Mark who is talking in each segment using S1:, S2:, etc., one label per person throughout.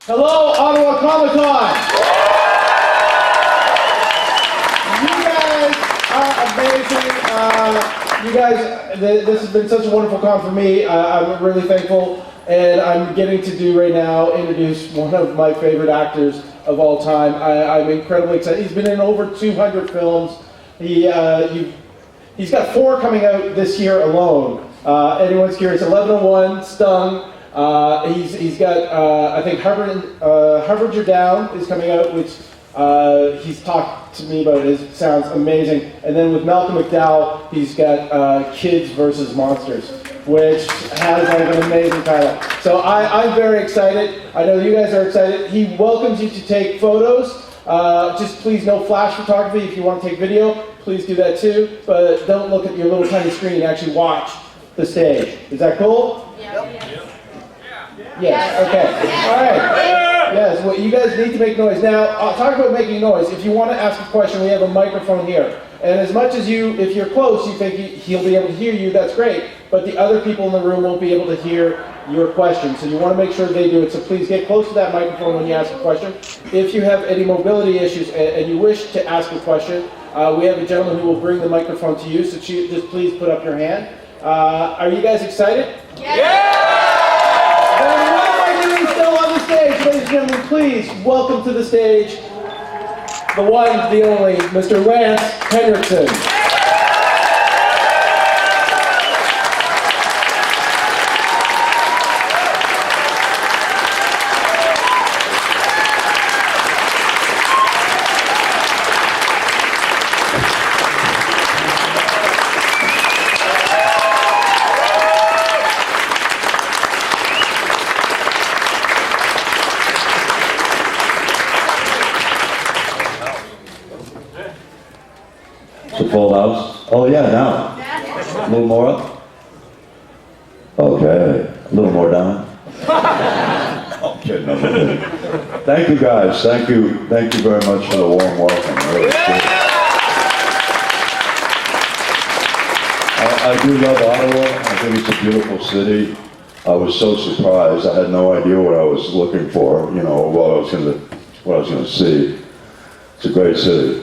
S1: Hello, Ottawa ComicCon! You guys are amazing. This has been such a wonderful con for me. I'm really thankful, and I'm getting to do right now introduce one of my favorite actors of all time. I'm incredibly excited. He's been in over 200 films. He's got 4 coming out this year alone. Anyone's curious, 1101, Stung. He's got, I think, Harvard You're Down is coming out, which he's talked to me about. It sounds amazing. And then with Malcolm McDowell, he's got Kids versus Monsters, which has like an amazing title. So I'm very excited. I know you guys are excited. He welcomes you to take photos. Just please no flash photography. If you want to take video, please do that too. But don't look at your little tiny screen. Actually watch the stage. Is that cool?
S2: Yeah.
S1: Yes, okay. All right. Yes, well, you guys need to make noise. Now, talk about making noise. If you want to ask a question, we have a microphone here. And as much as if you're close, you think he'll be able to hear you, that's great. But the other people in the room won't be able to hear your question. So you want to make sure they do it. So please get close to that microphone when you ask a question. If you have any mobility issues and you wish to ask a question, we have a gentleman who will bring the microphone to you. So just please put up your hand. Are you guys excited?
S2: Yeah!
S1: Then what am I doing still on the stage? Ladies and gentlemen, please welcome to the stage the one, the only, Mr. Lance Henriksen.
S3: Full house? Oh yeah, now. A little more up? Okay. A little more down? I'm kidding, I'm kidding. Thank you guys. Thank you very much for the warm welcome. Really I do love Ottawa. I think it's a beautiful city. I was so surprised. I had no idea what I was looking for, what I was gonna see. It's a great city.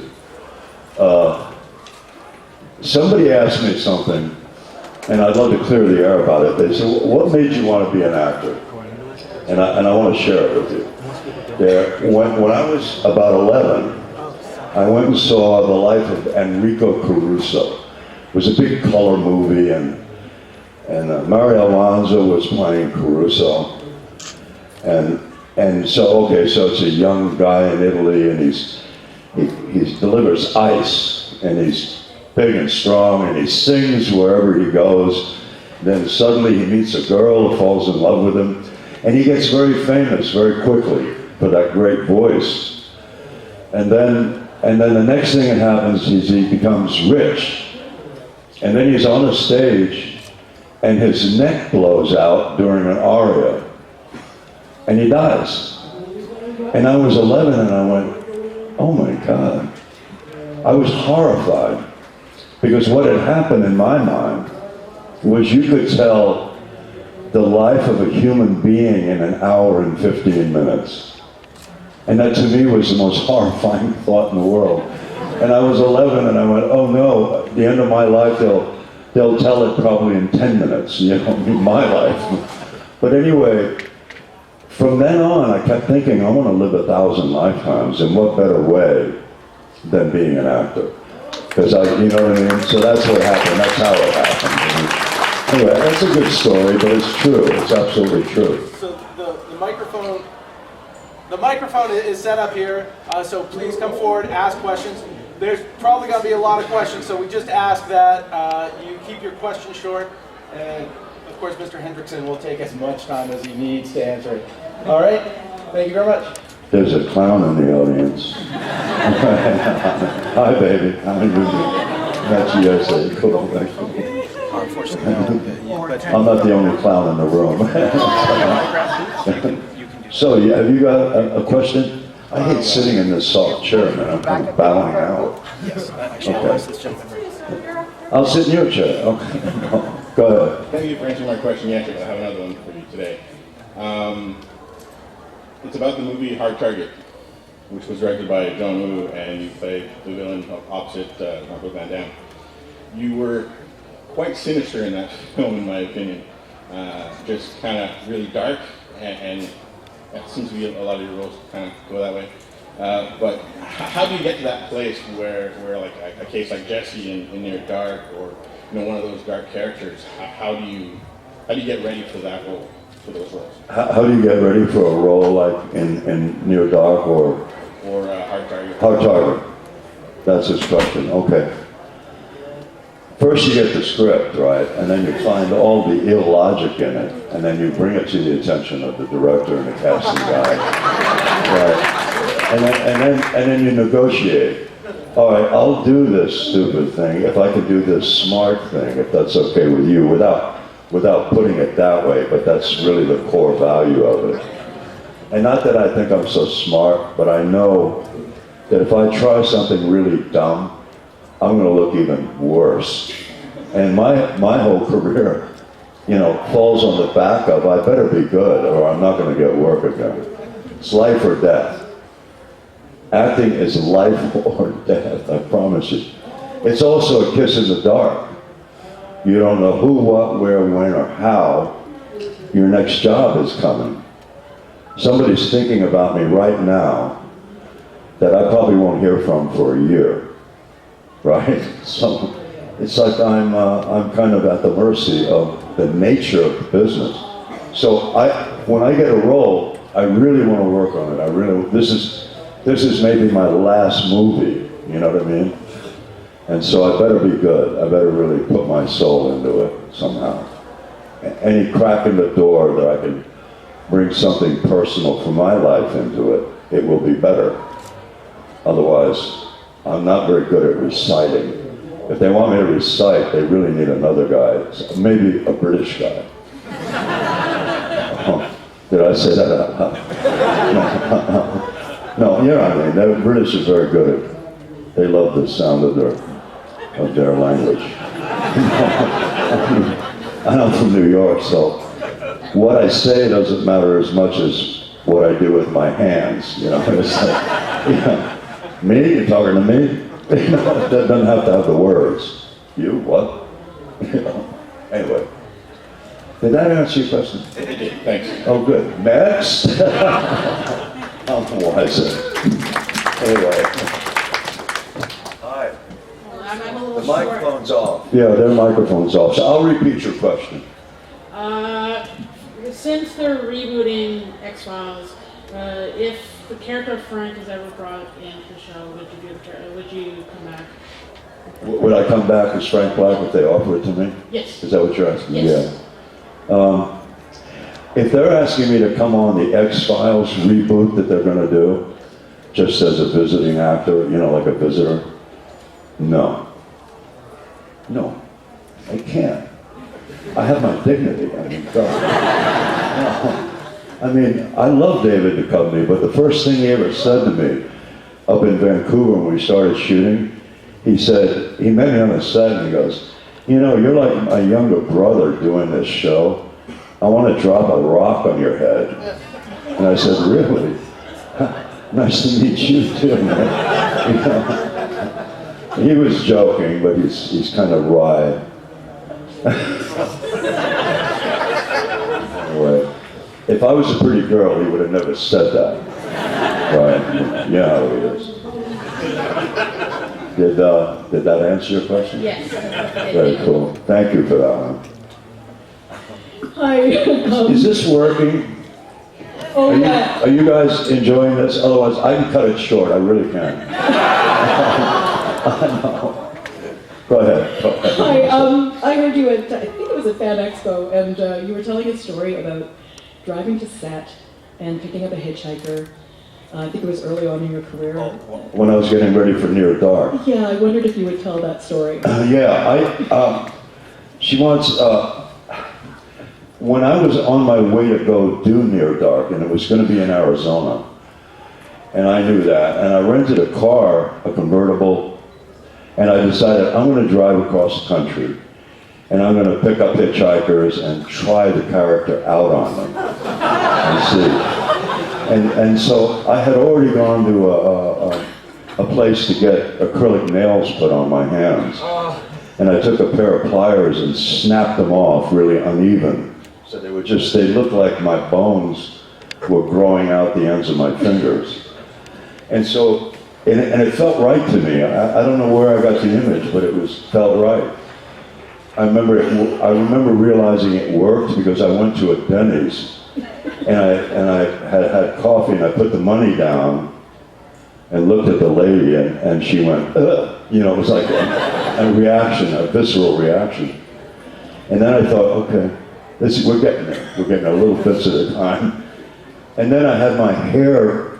S3: Somebody asked me something, and I'd love to clear the air about it. They said, what made you want to be an actor? And I want to share it with you. When I was about 11, I went and saw The Life of Enrico Caruso. It was a big color movie, and Mario Alonzo was playing Caruso. And so it's a young guy in Italy, and he delivers ice, and he's big and strong, and he sings wherever he goes. Then suddenly he meets a girl who falls in love with him, and he gets very famous very quickly for that great voice. And then the next thing that happens is he becomes rich, and then he's on a stage, and his neck blows out during an aria, and he dies. And I was 11, and I went, oh my God. I was horrified. Because what had happened in my mind was you could tell the life of a human being in an hour and 15 minutes. And that to me was the most horrifying thought in the world. And I was 11 and I went, oh no, at the end of my life they'll tell it probably in 10 minutes, my life. But anyway, from then on I kept thinking, I want to live 1,000 lifetimes, and what better way than being an actor? Because you know what I mean? So that's what happened. That's how it happened. Anyway, that's a good story, but it's true. It's absolutely true.
S1: So the microphone is set up here. So please come forward, ask questions. There's probably going to be a lot of questions, so we just ask that you keep your questions short. And of course, Mr. Henriksen will take as much time as he needs to answer it. All right? Thank you very much.
S3: There's a clown in the audience. Hi, baby. How are you doing? That's USA. Cool. Thank you. I'm not the only clown in the room. So, have you got a question? I hate sitting in this soft chair, man. I'm kind of bowing out.
S1: Yes,
S3: Okay. I'll sit in your chair. Okay. Go ahead.
S4: Thank you for answering my question yesterday, but I have another one for you today.
S2: It's about the movie Hard Target, which was directed by John Woo, and you played the villain opposite Jean-Claude Van Damme. You were quite sinister in that film, in my opinion. Just kind of really dark, and it seems to be a lot of your roles kind of go that way. But how do you get to that place where like a case like Jesse in Near Dark, or one of those dark characters? How do you get ready for that role, for those roles?
S3: How do you get ready for a role like in Near Dark or
S2: Hard Target?
S3: Hard Target. That's his question. Okay. First you get the script, right? And then you find all the illogic in it, and then you bring it to the attention of the director and the casting guy. Right? And then you negotiate. All right, I'll do this stupid thing if I can do this smart thing, if that's okay with you, without putting it that way, but that's really the core value of it. And not that I think I'm so smart, but I know that if I try something really dumb, I'm going to look even worse. And my whole career, falls on the back of, I better be good or I'm not going to get work again. It's life or death. Acting is life or death, I promise you. It's also a kiss in the dark. You don't know who, what, where, when, or how your next job is coming. Somebody's thinking about me right now that I probably won't hear from for a year, right? So it's like I'm kind of at the mercy of the nature of the business. So when I get a role, I really want to work on it. This is maybe my last movie, you know what I mean? And so I better be good. I better really put my soul into it somehow. Any crack in the door that I can bring something personal from my life into it, it will be better. Otherwise, I'm not very good at reciting. If they want me to recite, they really need another guy, maybe a British guy. Did I say that out loud? No, you know what I mean. The British are very good at, they love the sound of their language. I'm from New York, so what I say doesn't matter as much as what I do with my hands. It's like, me? You're talking to me? That doesn't have to have the words. You, what? Anyway. Did that answer your question?
S2: It did, thanks.
S3: Oh, good. Next? I'm wiser. Anyway. Hi.
S4: I'm a little
S3: The
S4: short.
S3: microphone's off. Yeah, their microphone's off. So I'll repeat your question.
S4: Since they're rebooting X-Files, if the character of Frank is ever brought into the show, would you come back?
S3: Would I come back as Frank Black if they offer it to me?
S4: Yes.
S3: Is that what you're asking?
S4: Yes.
S3: Yeah. If they're asking me to come on the X-Files reboot that they're going to do, just as a visiting actor, like a visitor, no. No, I can't. I have my dignity. I love David Duchovny, but the first thing he ever said to me up in Vancouver when we started shooting, he met me on the set and he goes, you're like my younger brother doing this show. I want to drop a rock on your head. And I said, really? Nice to meet you too, man. He was joking, but he's kind of wry. Anyway, if I was a pretty girl, he would have never said that. Right? You know how he is. Did that answer your question?
S4: Yes.
S3: Very cool. Thank you for that one.
S4: Hi.
S3: Is this working?
S4: Oh, yeah.
S3: Are you guys enjoying this? Otherwise, I can cut it short. I really can. I know. Go ahead.
S5: Hi, I heard you at, I think it was at Fan Expo, and you were telling a story about driving to set and picking up a hitchhiker. I think it was early on in your career.
S3: When I was getting ready for Near Dark.
S5: Yeah, I wondered if you would tell that story.
S3: She wants, when I was on my way to go do Near Dark, and it was going to be in Arizona, and I knew that, and I rented a car, a convertible, and I decided I'm going to drive across the country, and I'm going to pick up hitchhikers and try the character out on them, and see. And so I had already gone to a place to get acrylic nails put on my hands. And I took a pair of pliers and snapped them off really uneven. So they looked like my bones were growing out the ends of my fingers. And so, and it felt right to me. I don't know where I got the image, but felt right. I remember realizing it worked because I went to a Denny's and I had coffee and I put the money down and looked at the lady and she went, ugh. You know, it was like a reaction, a visceral reaction. And then I thought, okay, we're getting there. We're getting a little bits at a time. And then I had my hair,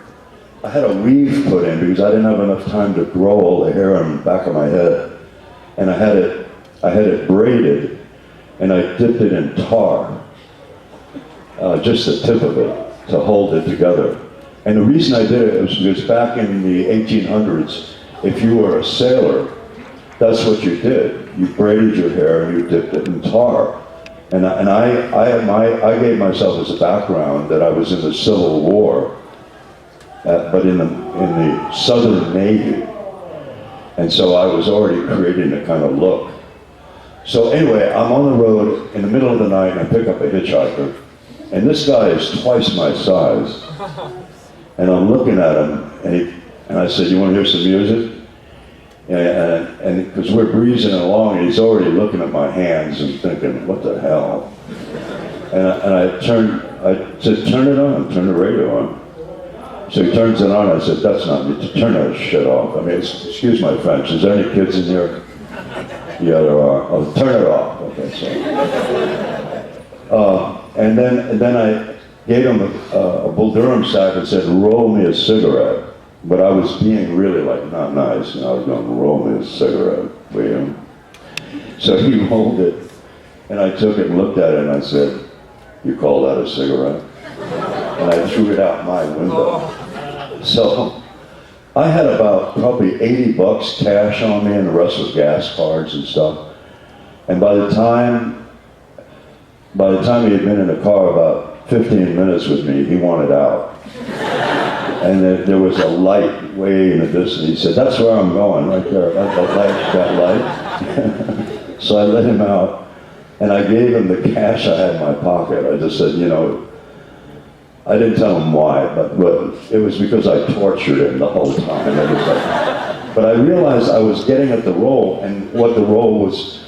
S3: I had a weave put in because I didn't have enough time to grow all the hair on the back of my head. And I had it braided, and I dipped it in tar, just the tip of it, to hold it together. And the reason I did it was because back in the 1800s, if you were a sailor, that's what you did. You braided your hair and you dipped it in tar. And I gave myself as a background that I was in the Civil War, but in the Southern Navy. And so I was already creating a kind of look. So anyway, I'm on the road in the middle of the night and I pick up a hitchhiker. And this guy is twice my size. And I'm looking at him and I said, "You want to hear some music?" And because we're breezing along and he's already looking at my hands and thinking, what the hell? And I said, "Turn it on, turn the radio on." So he turns it on. I said, "That's not me. Turn that shit off." I mean, excuse my French. Is there any kids in here? Yeah, there are. Oh, turn it off. Okay, so. And then I gave him a Bull Durham sack and said, "Roll me a cigarette." But I was being really like not nice, and I was going to roll me a cigarette, William. So he rolled it, and I took it and looked at it, and I said, "You call that a cigarette?" And I threw it out my window. So I had about probably $80 cash on me, and the rest was gas cards and stuff. And by the time he had been in the car about 15 minutes with me, he wanted out. And there was a light way in the distance. He said, "That's where I'm going, right there, that light." So I let him out, and I gave him the cash I had in my pocket. I just said, I didn't tell him why, but it was because I tortured him the whole time. But I realized I was getting at the role, and what the role was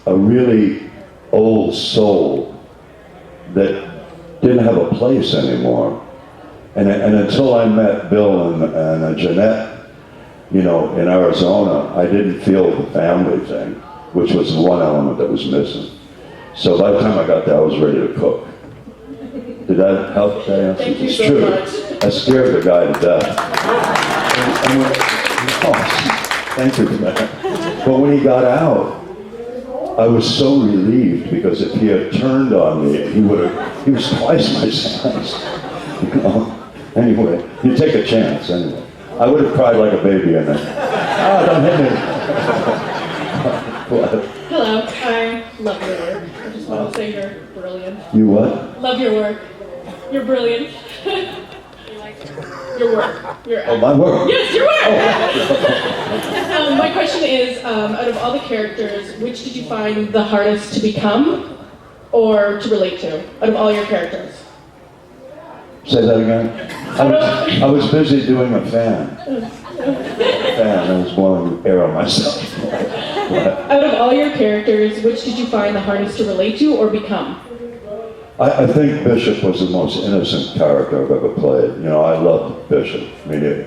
S3: a really old soul that didn't have a place anymore. And until I met Bill and Jeanette, in Arizona, I didn't feel the family thing, which was the one element that was missing. So by the time I got there, I was ready to cook. Did that help? That answer?
S5: Thank you
S3: it's
S5: so
S3: true.
S5: much.
S3: I scared the guy to death. Thank you for that. But when he got out, I was so relieved because if he had turned on me, he was twice my size. Anyway, you take a chance anyway. I would have cried like a baby in there. Don't hit me.
S5: Hello, I love your work. I just want to say you're brilliant.
S3: You what?
S5: Love your work. You're brilliant. Your work.
S3: Oh, my work?
S5: Yes, your work! My question is, out of all the characters, which did you find the hardest to become or to relate to, out of all your characters?
S3: Say that again? I was busy doing a fan. I was blowing air on myself.
S5: Out of all your characters, which did you find the hardest to relate to or become?
S3: I think Bishop was the most innocent character I've ever played. I loved Bishop. I mean,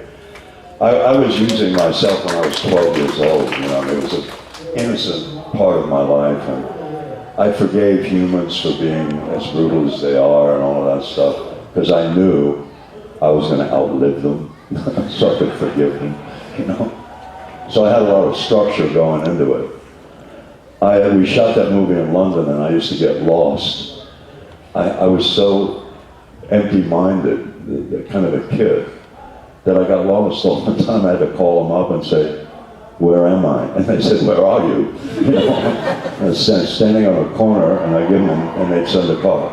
S3: I was using myself when I was 12 years old. It was an innocent part of my life, and I forgave humans for being as brutal as they are and all of that stuff, because I knew I was going to outlive them, so I could forgive them, So I had a lot of structure going into it. We shot that movie in London, and I used to get lost. I was so empty-minded, kind of a kid, that I got lost all the time. I had to call them up and say, "Where am I?" And they said, "Where are you?" I was standing on a corner, and I give them, and they'd send a car.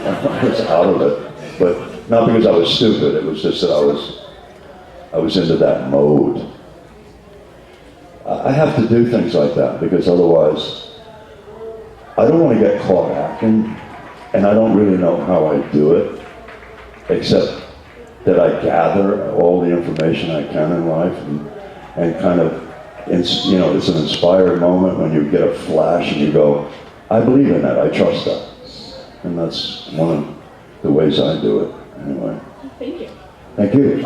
S3: I was out of it. But not because I was stupid, it was just that I was into that mode. I have to do things like that because otherwise I don't want to get caught acting, and I don't really know how I do it, except that I gather all the information I can in life and kind of, it's an inspired moment when you get a flash and you go, I believe in that, I trust that. And that's one of the ways I do it, anyway.
S4: Thank you.
S3: Thank you.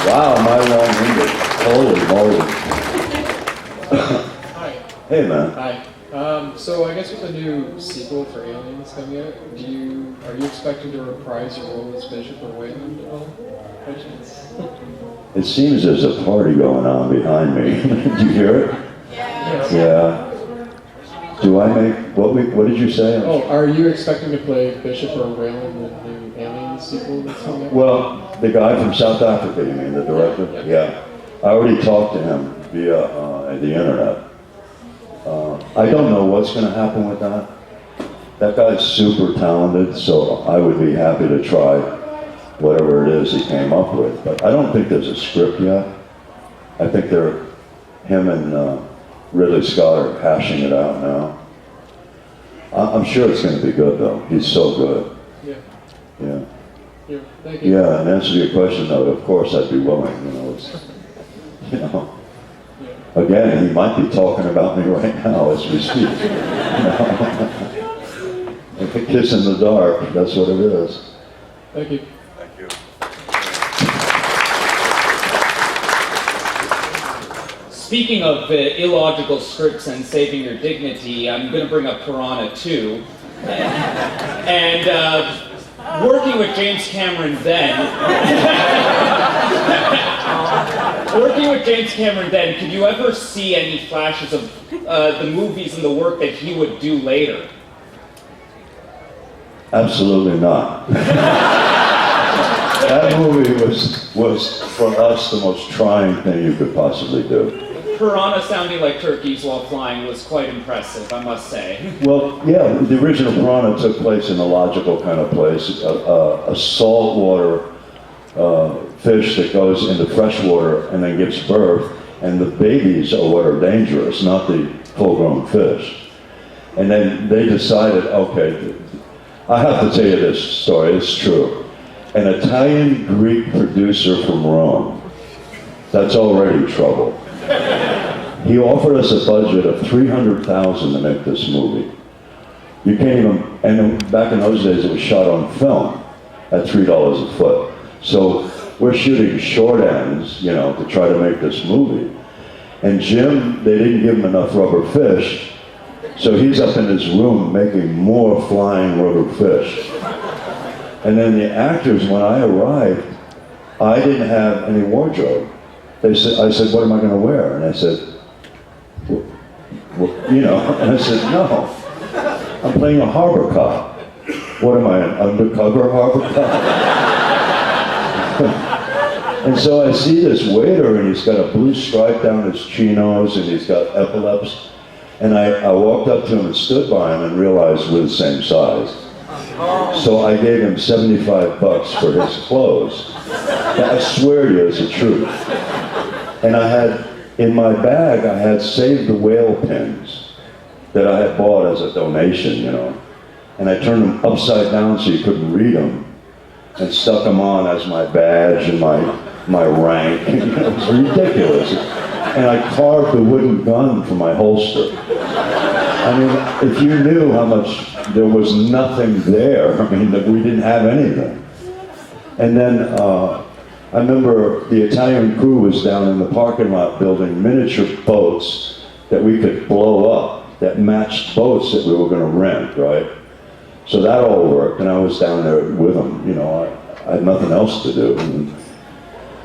S3: Wow, my long-winded. Holy moly.
S6: Hi.
S3: Hey, man.
S6: Hi. So I guess with the new sequel for Aliens coming out, are you expecting to reprise your role as Bishop or Weyland at all? By chance?
S3: It seems there's a party going on behind me. Did you hear it? Yeah. Do I make, what did you say?
S6: Oh, are you expecting to play Bishop or Weyland in the new Aliens sequel that's coming out?
S3: Well, the guy from South Africa, you mean, the director? Yeah. I already talked to him via the internet. I don't know what's going to happen with that. That guy's super talented, so I would be happy to try whatever it is he came up with. But I don't think there's a script yet. I think him and Ridley Scott are hashing it out now. I'm sure it's going to be good, though. He's so good.
S6: Yeah.
S3: Yeah.
S6: Yeah. Thank you.
S3: Yeah, and answer to your question, though, of course I'd be willing, Again, he might be talking about me right now as we speak. Like a kiss in the dark, that's what it is.
S6: Thank you.
S3: Thank you.
S7: Speaking of illogical scripts and saving your dignity, I'm going to bring up Piranha 2. And working with James Cameron then, could you ever see any flashes of the movies and the work that he would do later?
S3: Absolutely not. That movie was for us the most trying thing you could possibly do.
S7: Piranha sounding like turkeys while flying was quite impressive, I must say.
S3: Well, yeah, the original Piranha took place in a logical kind of place, a saltwater fish that goes into freshwater and then gives birth, and the babies are what are dangerous, not the full-grown fish. And then they decided, okay, I have to tell you this story, it's true. An Italian-Greek producer from Rome, that's already trouble. He offered us a budget of $300,000 to make this movie. You can't even, and back in those days it was shot on film at $3 a foot. So we're shooting short ends, to try to make this movie. And Jim, they didn't give him enough rubber fish, so he's up in his room making more flying rubber fish. And then the actors, when I arrived, I didn't have any wardrobe. I said, what am I going to wear? And I said, and I said, no, I'm playing a harbor cop. What am I, an undercover harbor cop? And so I see this waiter, and he's got a blue stripe down his chinos, and he's got epaulets. And I walked up to him and stood by him and realized we're the same size. So I gave him $75 for his clothes. I swear to you, it's the truth. And I had, in my bag, I had saved the whale pins that I had bought as a donation, And I turned them upside down so you couldn't read them, and stuck them on as my badge and my rank. It was ridiculous. And I carved the wooden gun from my holster. I mean, if you knew how much, there was nothing there. I mean, that we didn't have anything. And then I remember the Italian crew was down in the parking lot building miniature boats that we could blow up, that matched boats that we were going to rent, right? So that all worked, and I was down there with them. I had nothing else to do. And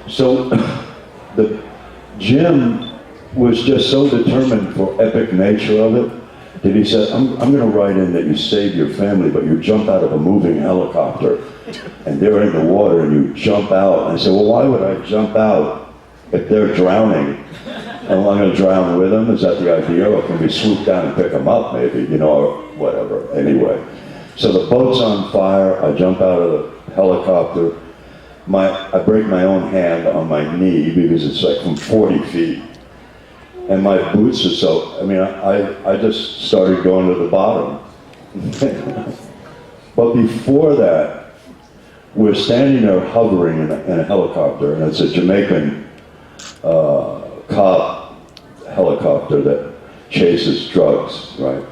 S3: so Jim was just so determined for epic nature of it that he said, I'm going to write in that you saved your family, but you jump out of a moving helicopter, and they're in the water, and you jump out. And I said, well, why would I jump out if they're drowning? And I'm going to drown with them? Is that the idea? Or can we swoop down and pick them up, maybe, or whatever. Anyway. So the boat's on fire, I jump out of the helicopter, I break my own hand on my knee because it's like from 40 feet. And my boots are so, I mean, I just started going to the bottom. But before that, we're standing there hovering in a helicopter, and it's a Jamaican cop helicopter that chases drugs, right?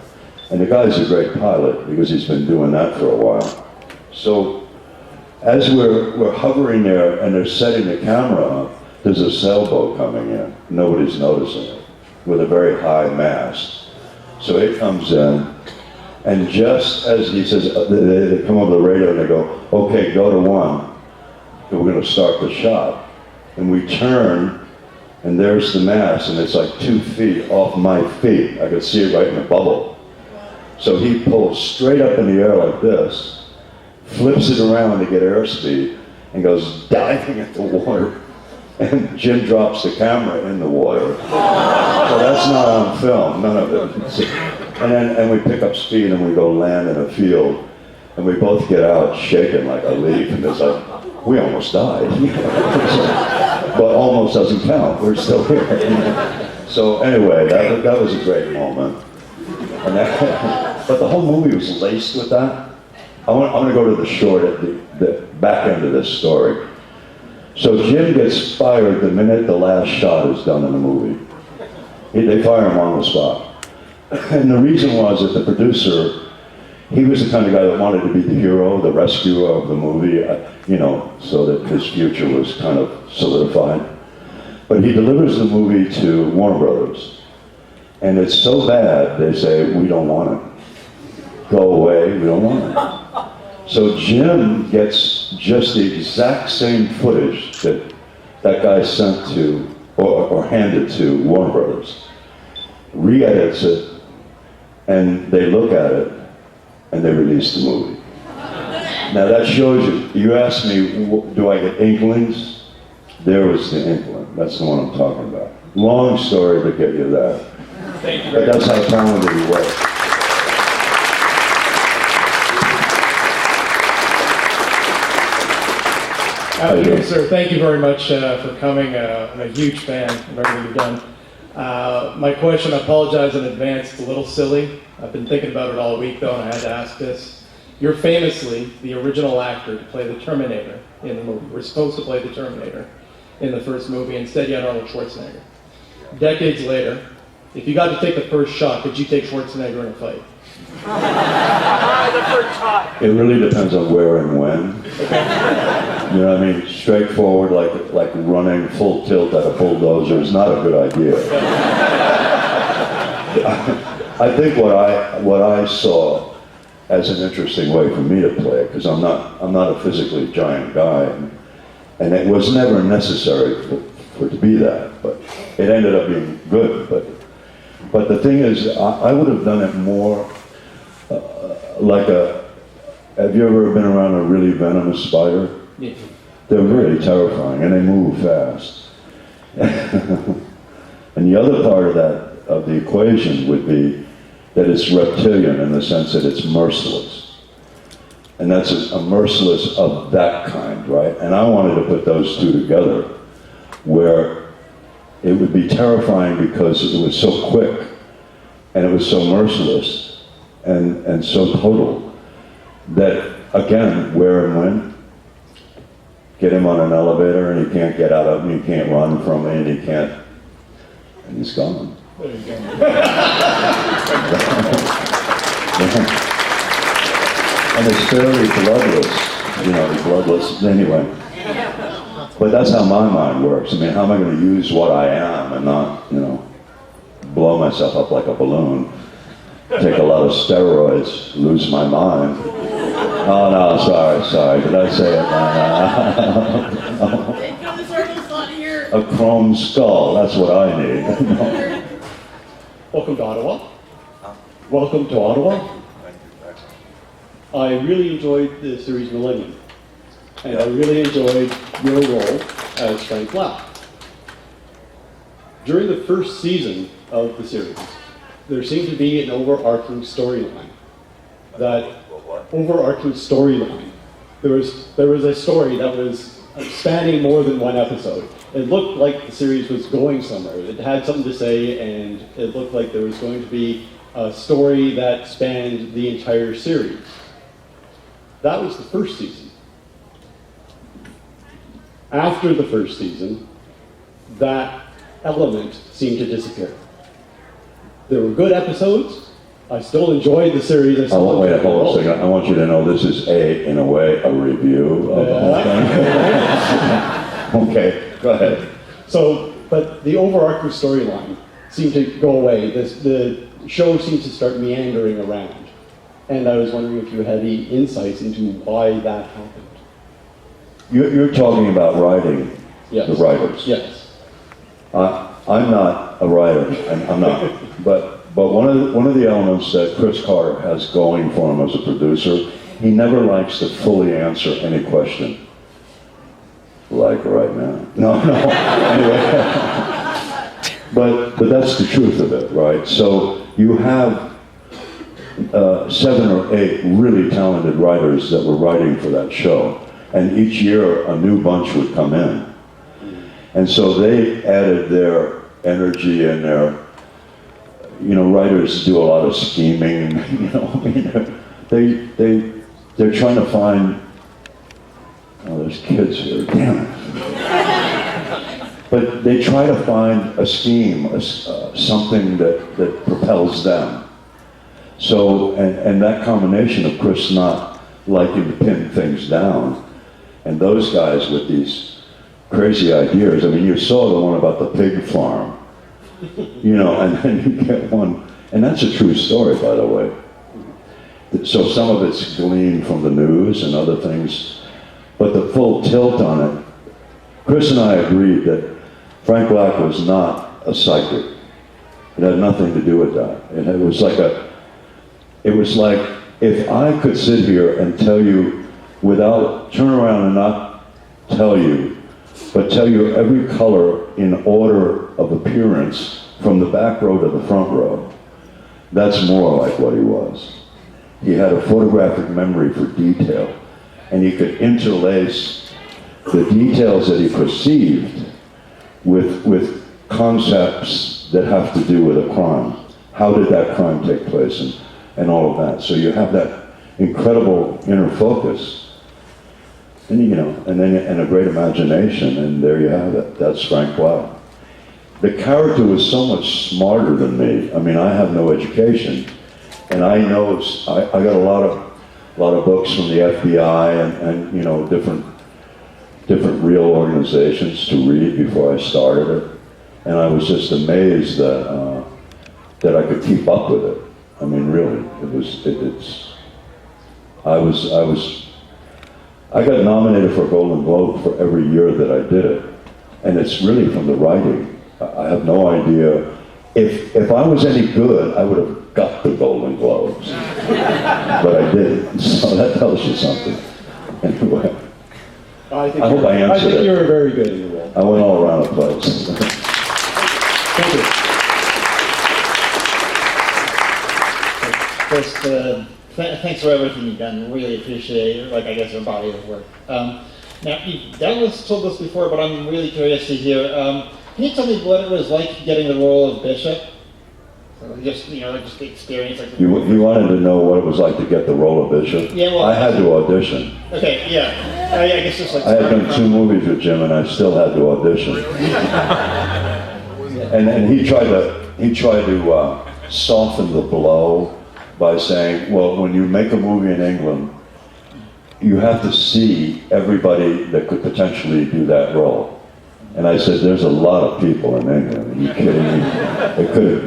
S3: And the guy's a great pilot because he's been doing that for a while. So as we're hovering there and they're setting the camera up, there's a sailboat coming in. Nobody's noticing it, with a very high mast. So it comes in, and just as he says, they come over the radio and they go, okay, go to 1. And we're going to start the shot. And we turn, and there's the mast, and it's like 2 feet off my feet. I could see it right in the bubble. So he pulls straight up in the air like this, flips it around to get airspeed, and goes diving at the water. And Jim drops the camera in the water. So that's not on film, none of it. And we pick up speed and we go land in a field. And we both get out shaking like a leaf. And it's like, we almost died. But almost doesn't count, we're still here. So anyway, that was a great moment. But the whole movie was laced with that. I'm gonna go to the short at the back end of this story. So Jim gets fired the minute the last shot is done in the movie. They fire him on the spot. And the reason was that the producer, he was the kind of guy that wanted to be the hero, the rescuer of the movie, you know, so that his future was kind of solidified. But he delivers the movie to Warner Brothers. And it's so bad, they say, we don't want it. Go away, we don't want it. So Jim gets just the exact same footage that that guy sent to, or handed to Warner Brothers, re-edits it, and they look at it, and they release the movie. Now that shows you asked me, do I get inklings? There was the inkling, that's the one I'm talking about. Long story to get you that.
S7: Thank you
S3: But
S7: very
S3: that's
S7: much.
S3: how talented he was.
S8: Afternoon, sir. Thank you very much for coming. I'm a huge fan of everything you've done. My question, I apologize in advance, it's a little silly. I've been thinking about it all week, though, and I had to ask this. You're famously the original actor to play the Terminator in the movie. We're supposed to play the Terminator in the first movie. Instead, you had Arnold Schwarzenegger. Decades later, if you got to take the first shot, could you take Schwarzenegger in a fight?
S3: It really depends on where and when. You know what I mean? Straightforward, like running full tilt at a bulldozer is not a good idea. I think what I saw as an interesting way for me to play it, because I'm not a physically giant guy, and it was never necessary for it to be that, but it ended up being good. But the thing is, I would have done it more like have you ever been around a really venomous spider?
S8: Yeah.
S3: They're really terrifying, and they move fast. And the other part of the equation would be that it's reptilian in the sense that it's merciless. And that's a merciless of that kind, right? And I wanted to put those two together, where it would be terrifying because it was so quick, and it was so merciless, and so total, that, again, where and when? Get him on an elevator and he can't get out of it, and he can't run from it, and he can't, and he's gone.
S8: There you go.
S3: And it's fairly bloodless, bloodless anyway. But that's how my mind works. I mean, how am I going to use what I am and not, blow myself up like a balloon, take a lot of steroids, lose my mind? Oh no, sorry, did I say it? A chrome skull, that's what I need.
S9: Welcome to Ottawa. Welcome to Ottawa. I really enjoyed the series Millennium, and I really enjoyed your role as Frank Black. During the first season of the series, there seemed to be an overarching storyline that overarching storyline. There was a story that was spanning more than one episode. It looked like the series was going somewhere. It had something to say, and it looked like there was going to be a story that spanned the entire series. That was the first season. After the first season, that element seemed to disappear. There were good episodes. I still enjoyed the series.
S3: Wait, hold on a second. I want you to know this is in a way, a review of the whole thing. Okay, go ahead.
S9: So, but the overarching storyline seemed to go away. The show seemed to start meandering around. And I was wondering if you had any insights into why that happened.
S3: You're talking about writing,
S9: Yes.
S3: the writers.
S9: Yes.
S3: I'm not a writer. I'm not. But one of the elements that Chris Carter has going for him as a producer, he never likes to fully answer any question. Like right now. No. Anyway. But that's the truth of it, right? So you have 7 or 8 really talented writers that were writing for that show. And each year a new bunch would come in. And so they added their energy and their, writers do a lot of scheming, they're trying to find, there's kids here, damn it. But they try to find a scheme, something that propels them. So, and that combination of Chris not liking to pin things down, and those guys with these crazy ideas. I mean, you saw the one about the pig farm, and then you get one, and that's a true story, by the way. So some of it's gleaned from the news and other things, but the full tilt on it, Chris and I agreed that Frank Black was not a psychic. It had nothing to do with that. It was like if I could sit here and tell you without, turn around and not tell you, but tell you every color in order of appearance from the back row to the front row. That's more like what he was. He had a photographic memory for detail, and he could interlace the details that he perceived with concepts that have to do with a crime. How did that crime take place, and all of that. So you have that incredible inner focus. And a great imagination, and there you have it. That's Frank Black. The character was so much smarter than me. I mean, I have no education, and I know I got a lot of books from the FBI and different real organizations to read before I started it, and I was just amazed that I could keep up with it. I mean, really, I got nominated for a Golden Globe for every year that I did it. And it's really from the writing. I have no idea. If I was any good, I would have got the Golden Globes. But I didn't. So that tells you something. Anyway. I hope I answered it.
S9: I think you were very good in the role.
S3: I went all around the place.
S9: Thank you.
S10: First, thanks for everything you've done. Really appreciate it. I guess your body of work. Now, you've told us before, but I'm really curious to hear. Can you tell me what it was like getting the role of Bishop? So just the experience.
S3: You wanted to know what it was like to get the role of Bishop?
S10: Yeah, well,
S3: I had to audition.
S10: Okay, yeah. I guess just
S3: I had done 2 movies with Jim, and I still had to audition. and he tried to soften the blow by saying, well, when you make a movie in England, you have to see everybody that could potentially do that role. And I said, there's a lot of people in England. Are you kidding me?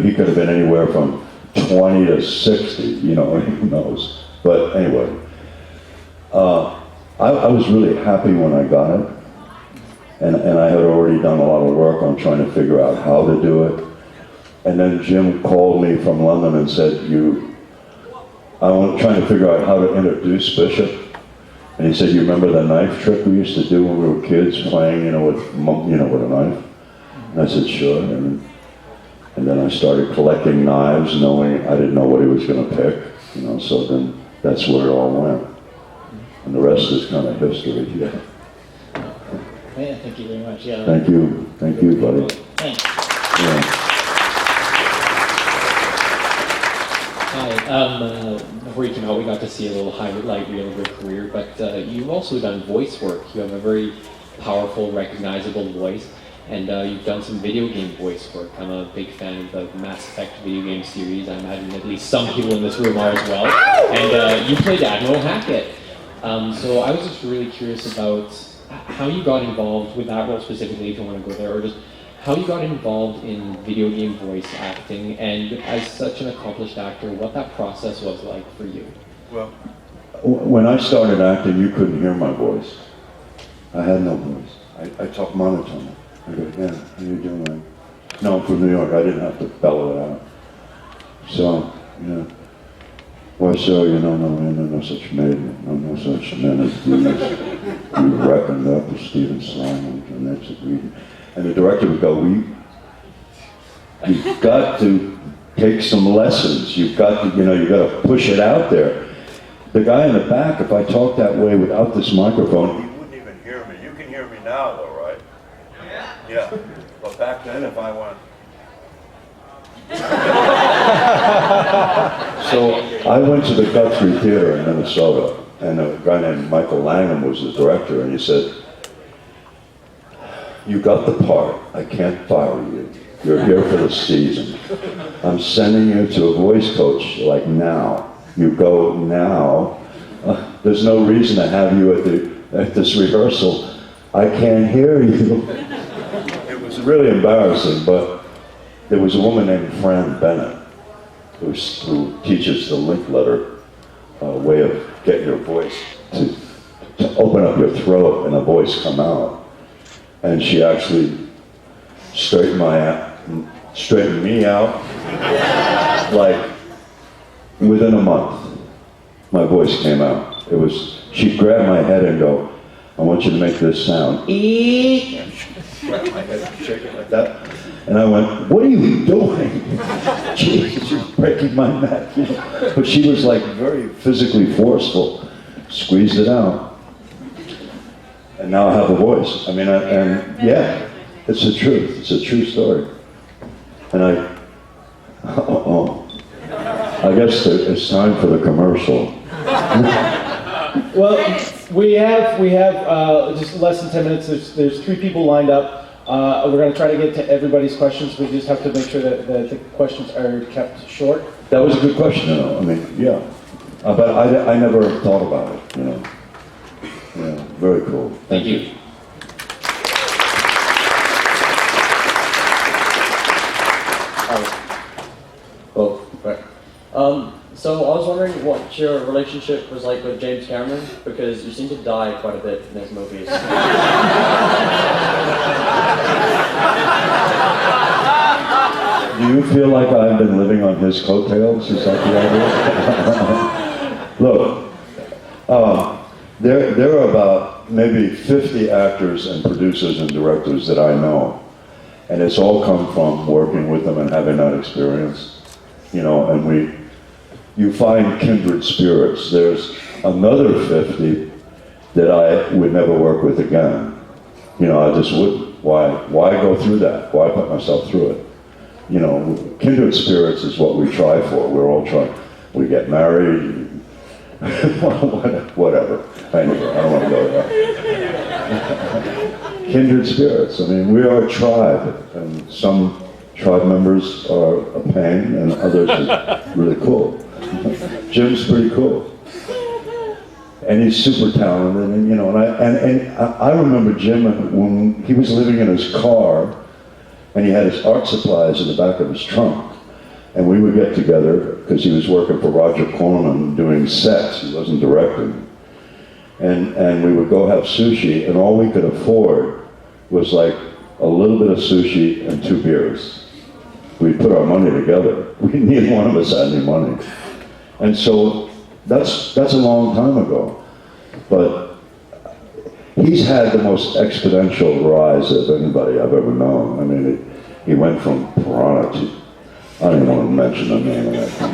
S3: He could have been anywhere from 20 to 60, who knows. But anyway, I was really happy when I got it. And I had already done a lot of work on trying to figure out how to do it. And then Jim called me from London and said, I'm trying to figure out how to introduce Bishop. And he said, you remember the knife trick we used to do when we were kids playing, with a knife? And I said, sure. And then I started collecting knives, knowing I didn't know what he was going to pick. So then that's where it all went. And the rest is kind of history. Yeah.
S10: Yeah, thank you very much. Yeah.
S3: Thank you, buddy.
S10: Thanks.
S3: Yeah.
S11: Hi. Before you came out, we got to see a little highlight reel of your career, but you've also done voice work. You have a very powerful, recognizable voice, and you've done some video game voice work. I'm a big fan of the Mass Effect video game series. I imagine at least some people in this room are as well. And you played Admiral Hackett. So I was just really curious about how you got involved with that role specifically, if you want to go there, or just how you got involved in video game voice acting, and as such an accomplished actor, what that process was like for you.
S3: Well, when I started acting, you couldn't hear my voice. I had no voice. I talk monotone. I go, yeah, how you doing, man? No, I'm from New York. I didn't have to bellow it out. So, yeah. Why, so, you know, no such maiden, no such men as these. You reckoned up with Stephen Simon, and that's agreed. And the director would go, you've got to take some lessons. You've got to, you've got to push it out there. The guy in the back, if I talk that way without this microphone, he wouldn't even hear me. You can hear me now, though, right? Yeah. But back then, if I went... So I went to the Guthrie Theater in Minnesota, and a guy named Michael Langham was the director, and he said, you got the part, I can't fire you. You're here for the season. I'm sending you to a voice coach, like now. You go now. There's no reason to have you at this rehearsal. I can't hear you. It was really embarrassing, but there was a woman named Fran Bennett who teaches the link letter way of getting your voice to open up your throat and a voice come out. And she actually straightened me out, like within a month, my voice came out. She'd grab my head and go, I want you to make this sound. Eek! And she'd grab my head and shake it like that. And I went, what are you doing? Jesus, you're breaking my neck. But she was like very physically forceful, squeezed it out. And now I have a voice. I mean, yeah, it's the truth. It's a true story. And I guess it's time for the commercial.
S1: Well, we have just less than 10 minutes. There's 3 people lined up. We're going to try to get to everybody's questions. We just have to make sure that the questions are kept short.
S3: That was a good question, though. I mean, yeah. But I never thought about it, Yeah, very cool.
S11: Thank you.
S12: Both, right. So I was wondering what your relationship was like with James Cameron, because you seem to die quite a bit in his movies.
S3: Do you feel like I've been living on his coattails? Is that the idea? Look, there are about maybe 50 actors and producers and directors that I know, and it's all come from working with them and having that experience, and you find kindred spirits. There's another 50 that I would never work with again. I just wouldn't. Why go through that? Why put myself through it? Kindred spirits is what we try for. We're all trying. We get married, whatever. Anyway, I don't want to go there. Kindred spirits. I mean, we are a tribe, and some tribe members are a pain, and others are really cool. Jim's pretty cool, and he's super talented, and I remember Jim when he was living in his car, and he had his art supplies in the back of his trunk. And we would get together, because he was working for Roger Corman doing sets, he wasn't directing. And we would go have sushi, and all we could afford was like a little bit of sushi and 2 beers. We'd put our money together. Neither one of us had any money. And so that's a long time ago. But he's had the most exponential rise of anybody I've ever known. I mean, he went from Piranha to, I don't even want to mention the name of that thing.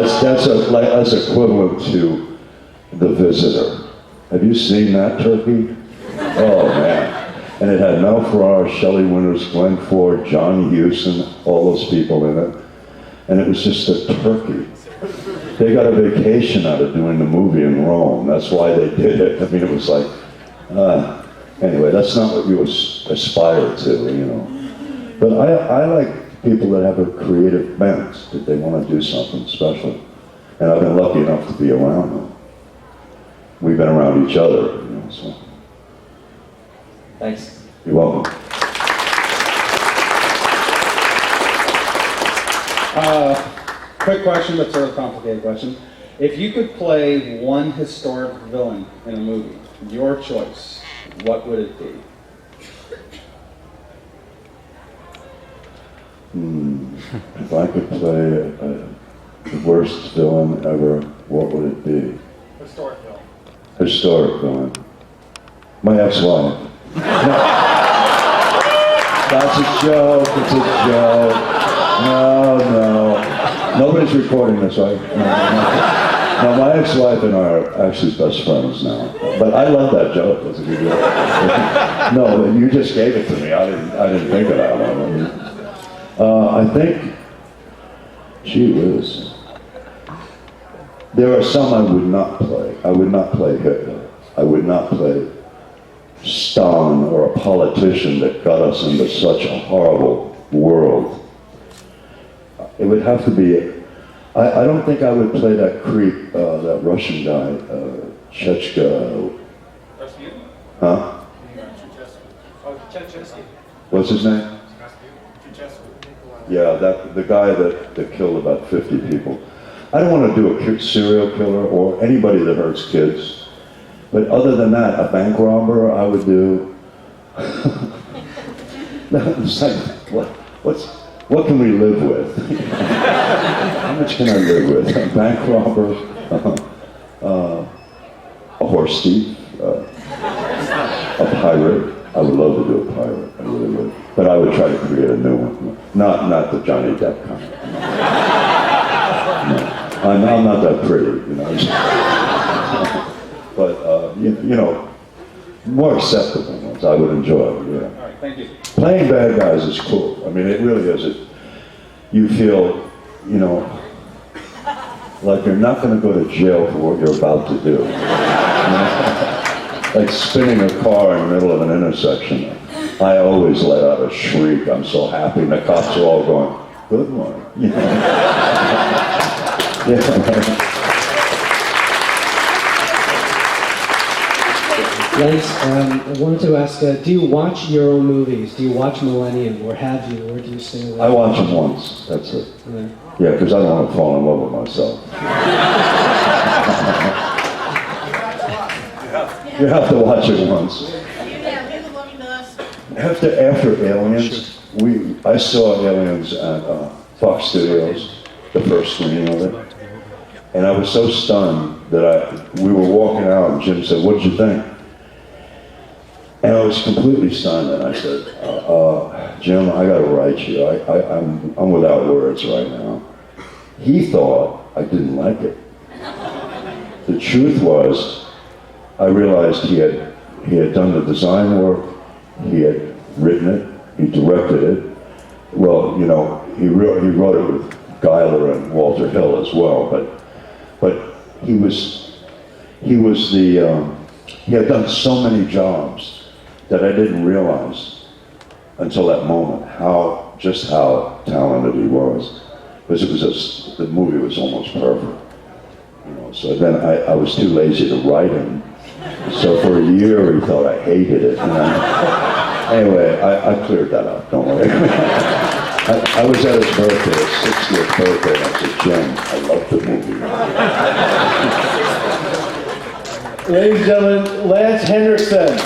S3: That's equivalent to The Visitor. Have you seen that turkey? Oh man! And it had Mel Ferrar, Shelley Winters, Glenn Ford, John Hewson, all those people in it, and it was just a turkey. They got a vacation out of doing the movie in Rome. That's why they did it. I mean, it was like, anyway, that's not what you aspire to, you know. But I like people that have a creative bent, that they want to do something special. And I've been lucky enough to be around them. We've been around each other, you know, so.
S12: Thanks.
S3: You're welcome.
S13: Quick question, but sort of complicated question. If you could play one historic villain in a movie, your choice, what would it be?
S3: If I could play the worst villain ever, what would it be?
S13: Historic villain.
S3: Historic villain. My ex-wife. That's a joke, it's a joke. No. Nobody's recording this, right? No, my ex-wife and I are actually best friends now. But I love that joke. That's a good joke. No, you just gave it to me. I didn't think of that one. I think, gee whiz. There are some I would not play. I would not play Hitler. I would not play Stalin or a politician that got us into such a horrible world. It would have to be, I don't think I would play that creep, that Russian guy, Chechka.
S13: That's you?
S3: Huh? What's his name? Yeah, the guy that killed about 50 people. I don't want to do a serial killer or anybody that hurts kids. But other than that, a bank robber I would do. It's like, what can we live with? How much can I live with? A bank robber, a horse thief, a pirate. I would love to do a pirate, I really would. But I would try to create a new one. Not the Johnny Depp kind. No. I'm not that pretty, you know. But, you know, more acceptable ones I would enjoy, yeah.
S13: All right, thank you.
S3: Playing bad guys is cool. I mean, it really is. You feel, you know, like you're not going to go to jail for what you're about to do. You know? Like spinning a car in the middle of an intersection. I always let out a shriek. I'm so happy. And the cops are all going, good morning. You know? Yeah.
S14: Lance, I wanted to ask, do you watch your own movies? Do you watch Millennium, or have you, or do you stay away?
S3: I watch them once, that's it. Yeah, because I don't want to fall in love with myself. You have to watch it once. After Aliens, I saw Aliens at Fox Studios, the first screening of it, and I was so stunned that we were walking out and Jim said, "What did you think?" And I was completely stunned, and I said, Jim, I got to write you. I'm without words right now. He thought I didn't like it. The truth was, I realized he had done the design work, he had written it, he directed it. Well, you know, he wrote it with Geiler and Walter Hill as well, but he had done so many jobs that I didn't realize until that moment just how talented he was, because the movie was almost perfect. You know, so then I was too lazy to write him. So for a year he thought I hated it. Anyway, I cleared that up, don't worry. I was at his birthday, his 60th birthday, and I said, Jim, I love the movie.
S1: Ladies and gentlemen, Lance Henriksen.